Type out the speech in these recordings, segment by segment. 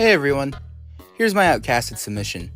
Hey everyone, here's my Outcasted submission.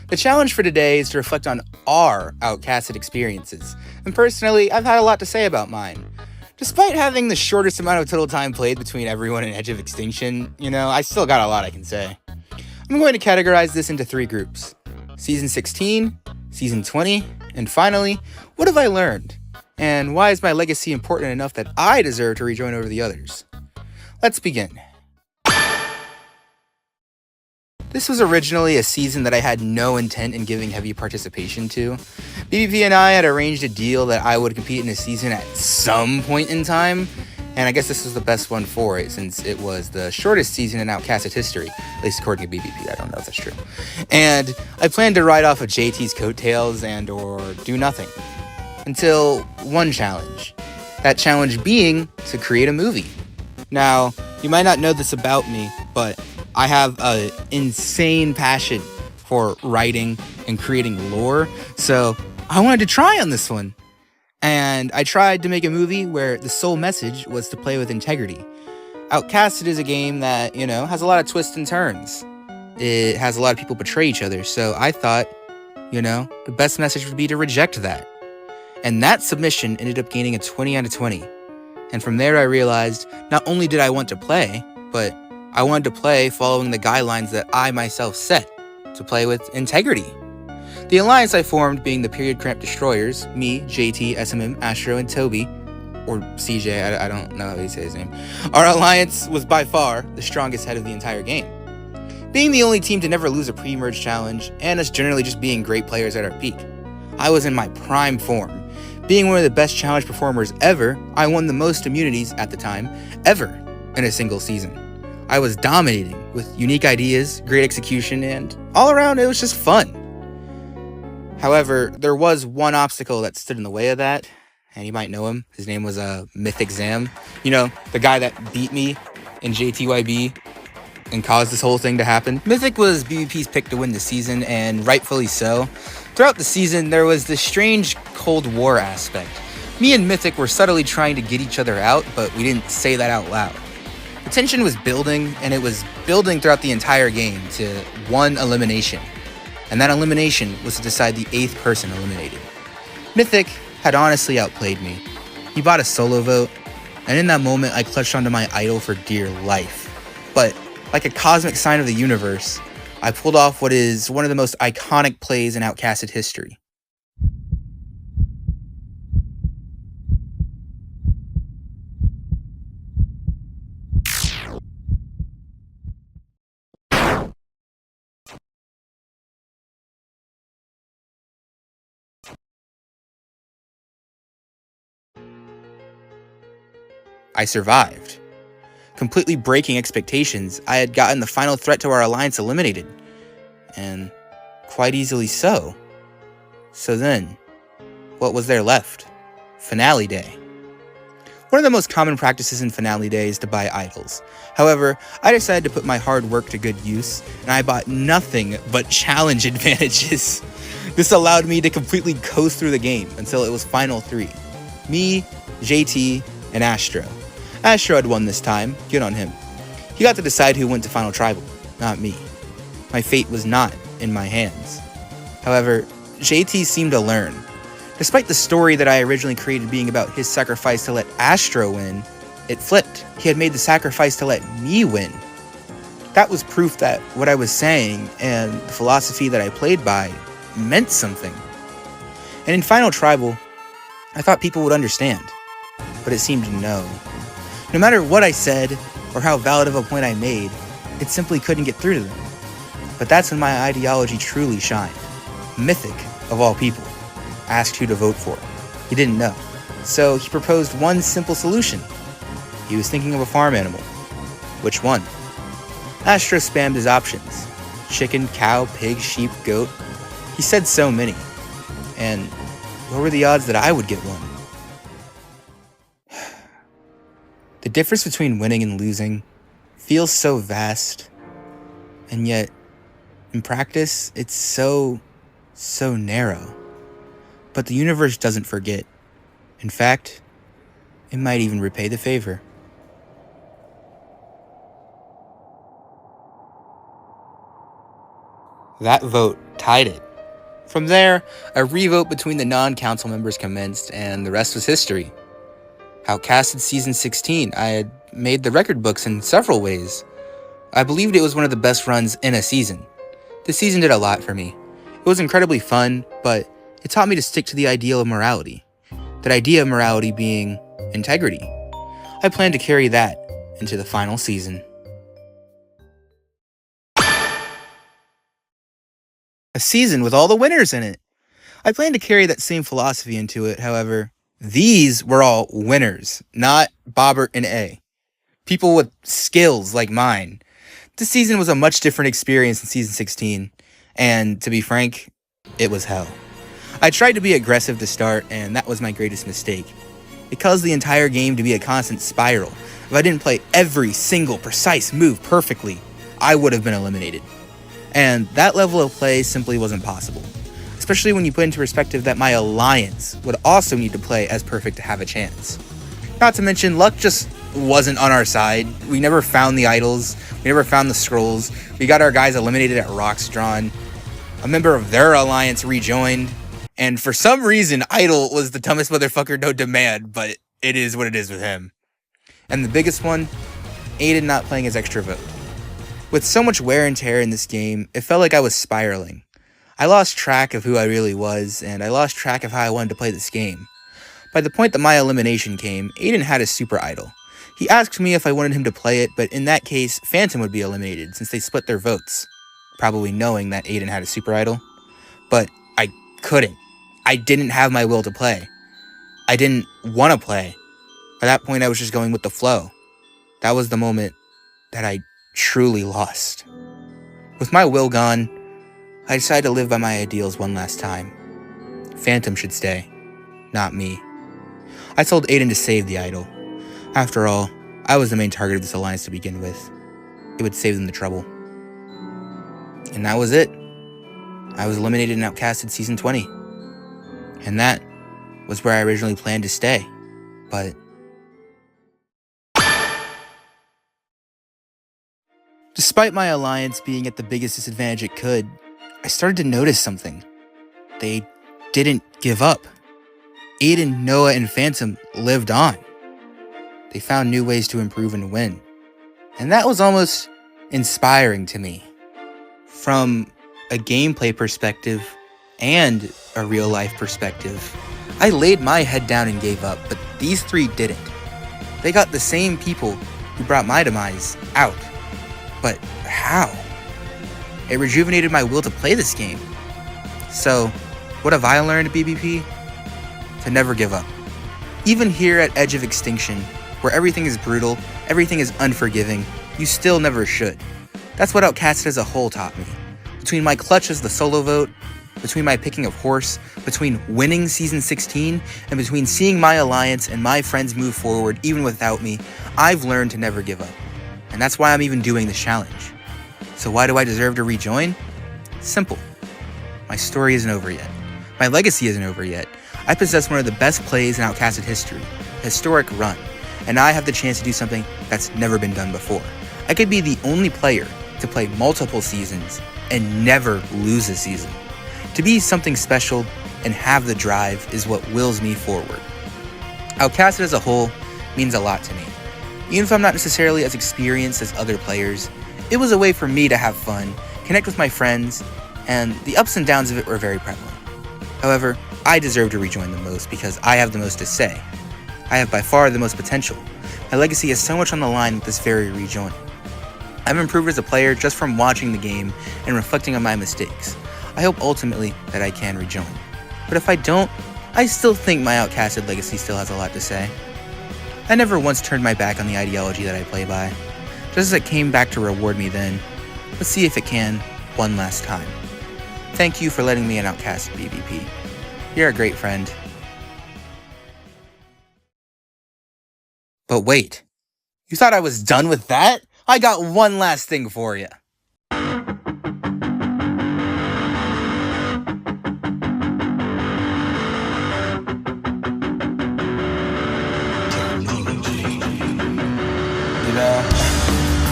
The challenge for today is to reflect on our Outcasted experiences, and personally, I've had a lot to say about mine. Despite having the shortest amount of total time played between everyone and Edge of Extinction, I still got a lot I can say. I'm going to categorize this into 3 groups: Season 16, Season 20, and finally, what have I learned? And why is my legacy important enough that I deserve to rejoin over the others? Let's begin. This was originally a season that I had no intent in giving heavy participation to. BBP and I had arranged a deal that I would compete in a season at some point in time, and I guess this was the best one for it since it was the shortest season in Outcasted history, at least according to BBP. I don't know if that's true. And I planned to ride off of JT's coattails and or do nothing. Until one challenge. That challenge being to create a movie. Now, you might not know this about me, but I have an insane passion for writing and creating lore, so I wanted to try on this one. And I tried to make a movie where the sole message was to play with integrity. Outcasted is a game that, has a lot of twists and turns. It has a lot of people betray each other, so I thought, the best message would be to reject that. And that submission ended up gaining a 20 out of 20. And from there I realized not only did I want to play, but I wanted to play following the guidelines that I myself set, to play with integrity. The alliance I formed being the Period Cramp Destroyers, me, JT, SMM, Astro, and Toby, or CJ, I don't know how you say his name. Our alliance was by far the strongest head of the entire game. Being the only team to never lose a pre-merge challenge, and us generally just being great players at our peak. I was in my prime form. Being one of the best challenge performers ever, I won the most immunities at the time, ever, in a single season. I was dominating with unique ideas, great execution, and all around it was just fun. However, there was one obstacle that stood in the way of that, and you might know him. His name was Mythic Zam. The guy that beat me in JTYB and caused this whole thing to happen. Mythic was BBP's pick to win the season, and rightfully so. Throughout the season, there was this strange Cold War aspect. Me and Mythic were subtly trying to get each other out, but we didn't say that out loud. The tension was building, and it was building throughout the entire game to one elimination. And that elimination was to decide the 8th person eliminated. Mythic had honestly outplayed me. He bought a solo vote, and in that moment I clutched onto my idol for dear life. But like a cosmic sign of the universe, I pulled off what is one of the most iconic plays in Outcasted history. I survived. Completely breaking expectations, I had gotten the final threat to our alliance eliminated. And quite easily so. So then, what was there left? Finale Day. One of the most common practices in Finale Day is to buy idols. However, I decided to put my hard work to good use, and I bought nothing but challenge advantages. This allowed me to completely coast through the game until it was Final 3. Me, JT, and Astro. Astro had won this time, good on him. He got to decide who went to Final Tribal, not me. My fate was not in my hands. However, JT seemed to learn. Despite the story that I originally created being about his sacrifice to let Astro win, it flipped. He had made the sacrifice to let me win. That was proof that what I was saying and the philosophy that I played by meant something. And in Final Tribal, I thought people would understand, but it seemed no. No matter what I said or how valid of a point I made, it simply couldn't get through to them. But that's when my ideology truly shined. Mythic, of all people, asked who to vote for. He didn't know, so he proposed one simple solution. He was thinking of a farm animal. Which one? Astro spammed his options. Chicken, cow, pig, sheep, goat. He said so many. And what were the odds that I would get one? The difference between winning and losing feels so vast, and yet, in practice, it's so narrow. But the universe doesn't forget. In fact, it might even repay the favor. That vote tied it. From there, a revote between the non-council members commenced, and the rest was history. Outcasted Season 16, I had made the record books in several ways. I believed it was one of the best runs in a season. This season did a lot for me. It was incredibly fun, but it taught me to stick to the ideal of morality. That idea of morality being integrity. I plan to carry that into the final season. A season with all the winners in it. I plan to carry that same philosophy into it, however. These were all winners, not Bobbert and A. People with skills like mine. This season was a much different experience than Season 16, and to be frank, it was hell. I tried to be aggressive to start, and that was my greatest mistake. It caused the entire game to be a constant spiral. If I didn't play every single precise move perfectly, I would have been eliminated. And that level of play simply wasn't possible. Especially when you put into perspective that my alliance would also need to play as perfect to have a chance. Not to mention, luck just wasn't on our side. We never found the idols, we never found the scrolls, we got our guys eliminated at rocks drawn, a member of their alliance rejoined, and for some reason, Idol was the dumbest motherfucker no demand, but it is what it is with him. And the biggest one, Aiden not playing his extra vote. With so much wear and tear in this game, it felt like I was spiraling. I lost track of who I really was, and I lost track of how I wanted to play this game. By the point that my elimination came, Aiden had his super idol. He asked me if I wanted him to play it, but in that case, Phantom would be eliminated since they split their votes, probably knowing that Aiden had a super idol. But I couldn't. I didn't have my will to play. I didn't want to play. By that point, I was just going with the flow. That was the moment that I truly lost. With my will gone, I decided to live by my ideals one last time. Phantom should stay, not me. I told Aiden to save the idol. After all, I was the main target of this alliance to begin with. It would save them the trouble. And that was it. I was eliminated in Outcasted Season 20. And that was where I originally planned to stay. But despite my alliance being at the biggest disadvantage it could, I started to notice something. They didn't give up. Aiden, Noah, and Phantom lived on. They found new ways to improve and win. And that was almost inspiring to me. From a gameplay perspective and a real life perspective, I laid my head down and gave up, but these three didn't. They got the same people who brought my demise out. But how? It rejuvenated my will to play this game. So, what have I learned at BBP? To never give up. Even here at Edge of Extinction, where everything is brutal, everything is unforgiving, you still never should. That's what Outcasted as a whole taught me. Between my clutch as the solo vote, between my picking of horse, between winning Season 16, and between seeing my alliance and my friends move forward even without me, I've learned to never give up. And that's why I'm even doing this challenge. So why do I deserve to rejoin? Simple. My story isn't over yet. My legacy isn't over yet. I possess one of the best plays in Outcasted history, a historic run, and I have the chance to do something that's never been done before. I could be the only player to play multiple seasons and never lose a season. To be something special and have the drive is what wills me forward. Outcasted as a whole means a lot to me. Even if I'm not necessarily as experienced as other players, it was a way for me to have fun, connect with my friends, and the ups and downs of it were very prevalent. However, I deserve to rejoin the most because I have the most to say. I have by far the most potential. My legacy is so much on the line with this very rejoin. I've improved as a player just from watching the game and reflecting on my mistakes. I hope ultimately that I can rejoin. But if I don't, I still think my Outcasted legacy still has a lot to say. I never once turned my back on the ideology that I play by. Just as it came back to reward me then, let's see if it can one last time. Thank you for letting me in Outcasted BBP. You're a great friend. But wait, you thought I was done with that? I got one last thing for you.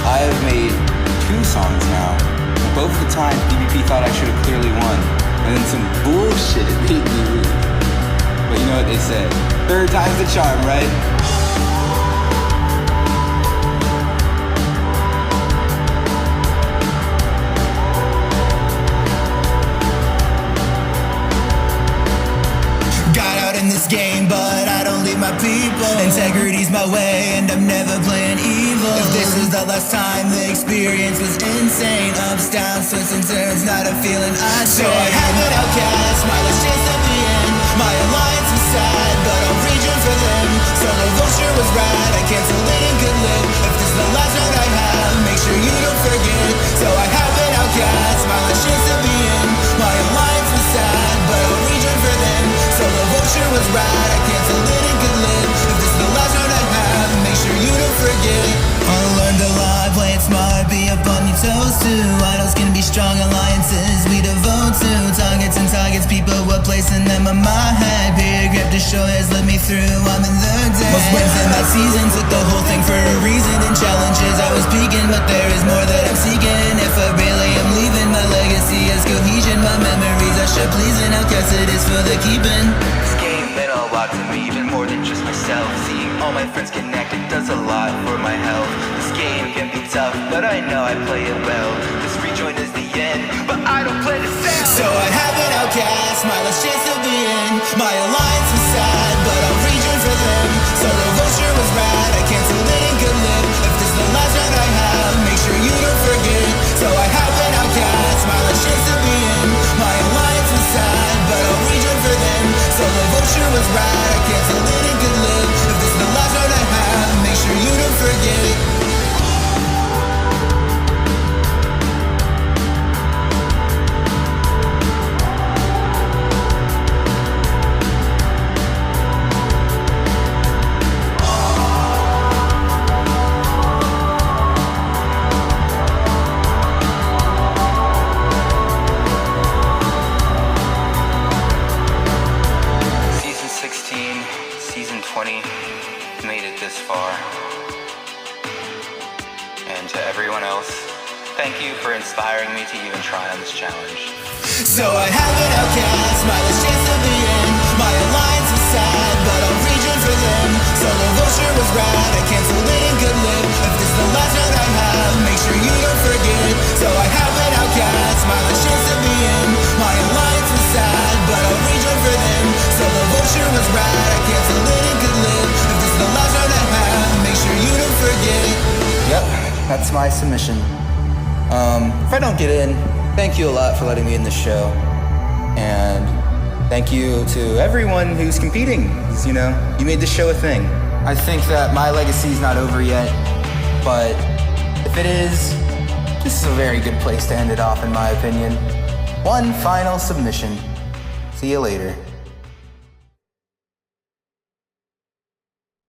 I have made 2 songs now both the times BBP thought I should have clearly won, and then some bullshit made me lose. But you know what they say, third time's the charm, right? Game, but I don't leave my people. Integrity's my way, and I'm never playing evil. If this is the last time, the experience was insane. Ups, downs, twists and turns, not a feeling I share. So I have an outcast, my last chance at the end. My alliance was sad, but I'll rejoin for them. Solo vulture was rad, I canceled it and could live. If this is the last round I have, make sure you don't forget. So I have an outcast, my last chance at the end. My alliance was sad, but I'll rejoin for them. Solo vulture was rad, I canceled it and could live. If this is the last round I have, make sure you don't forget. I learned a lot, play it smart, be up on your toes too. Idols can be strong, alliances we devote to. Targets, people were placing them on my head. Peer grip destroyers led me through, I'm in the dead. Most wins in that season, took the whole thing for a reason. In challenges I was peaking, but there is more that I'm seeking. If I really am leaving, my legacy has cohesion. My memories are sure pleasing, outcasted is for the keeping. This game meant a lot to me, even more than just myself. Seeing all my friends connected does a lot for my health. This game can be tough, but I know I play it well. This rejoin is the end, but I don't play to sell. So I have an outcast, my last chance to be in. My alliance was sad, but I'll rejoin for them. Solo vulture was rad, I canceled it and could live. If this is the last round I have, make sure you don't forget. So I have an outcast, my last chance to be in. My alliance was sad, but I'll rejoin for them. Solo vulture was rad, I canceled it and could live. If this is the last round I have, make sure you don't forget. Season 20 made it this far. And to everyone else, thank you for inspiring me to even try on this challenge. So I have an outcast, my last chance to be in. My alliance was sad, but I'll rejoin for them. Solo vulture was rad, I canceled it and could live. If this is the last round I have, make sure you don't forget. So I have an outcast, my last chance to be in. My alliance was sad, but I'll rejoin for them. Solo vulture was rad, I canceled it and could live. If this is the last round I have, make sure you don't forget. Yep, that's my submission. If I don't get in, thank you a lot for letting me in the show. And thank you to everyone who's competing. 'Cause, you know, you made the show a thing. I think that my legacy's not over yet, but if it is, this is a very good place to end it off in my opinion. One final submission. See you later.